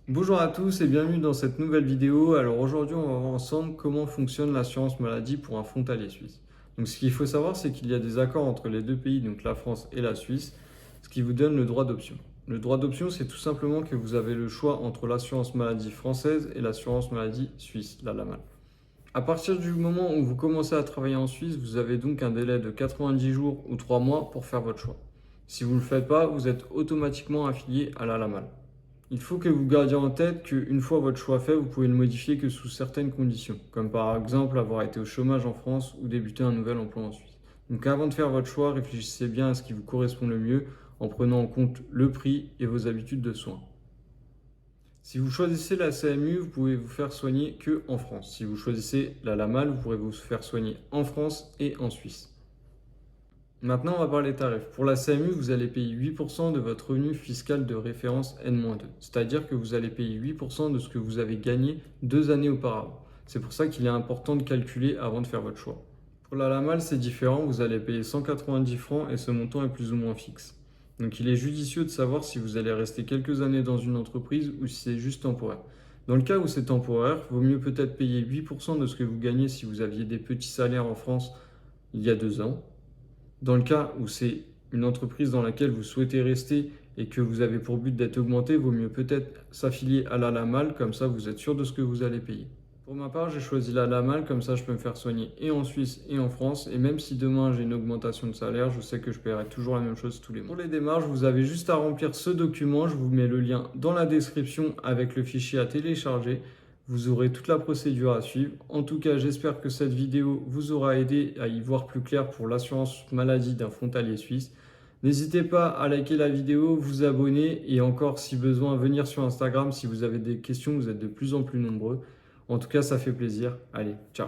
Bonjour à tous et bienvenue dans cette nouvelle vidéo. Alors aujourd'hui, on va voir ensemble comment fonctionne l'assurance maladie pour un frontalier suisse. Donc ce qu'il faut savoir, c'est qu'il y a des accords entre les deux pays, donc la France et la Suisse, ce qui vous donne le droit d'option. Le droit d'option, c'est tout simplement que vous avez le choix entre l'assurance maladie française et l'assurance maladie suisse, la LAMAL. À partir du moment où vous commencez à travailler en Suisse, vous avez donc un délai de 90 jours ou 3 mois pour faire votre choix. Si vous ne le faites pas, vous êtes automatiquement affilié à la LAMAL. Il faut que vous gardiez en tête qu'une fois votre choix fait, vous pouvez le modifier que sous certaines conditions, comme par exemple avoir été au chômage en France ou débuter un nouvel emploi en Suisse. Donc avant de faire votre choix, réfléchissez bien à ce qui vous correspond le mieux en prenant en compte le prix et vos habitudes de soins. Si vous choisissez la CMU, vous pouvez vous faire soigner que en France. Si vous choisissez la LAMAL, vous pourrez vous faire soigner en France et en Suisse. Maintenant, on va parler tarifs. Pour la CMU, vous allez payer 8% de votre revenu fiscal de référence N-2. C'est-à-dire que vous allez payer 8% de ce que vous avez gagné 2 années auparavant. C'est pour ça qu'il est important de calculer avant de faire votre choix. Pour la LAMAL, c'est différent. Vous allez payer 190 francs et ce montant est plus ou moins fixe. Donc il est judicieux de savoir si vous allez rester quelques années dans une entreprise ou si c'est juste temporaire. Dans le cas où c'est temporaire, vaut mieux peut-être payer 8% de ce que vous gagnez si vous aviez des petits salaires en France il y a 2 ans. Dans le cas où c'est une entreprise dans laquelle vous souhaitez rester et que vous avez pour but d'être augmenté, vaut mieux peut-être s'affilier à la LAMAL, comme ça vous êtes sûr de ce que vous allez payer. Pour ma part, j'ai choisi la LAMAL, comme ça je peux me faire soigner et en Suisse et en France, et même si demain j'ai une augmentation de salaire, je sais que je paierai toujours la même chose tous les mois. Pour les démarches, vous avez juste à remplir ce document, je vous mets le lien dans la description avec le fichier à télécharger. Vous aurez toute la procédure à suivre. En tout cas, j'espère que cette vidéo vous aura aidé à y voir plus clair pour l'assurance maladie d'un frontalier suisse. N'hésitez pas à liker la vidéo, vous abonner et encore si besoin venir sur Instagram si vous avez des questions, vous êtes de plus en plus nombreux. En tout cas, ça fait plaisir. Allez, ciao.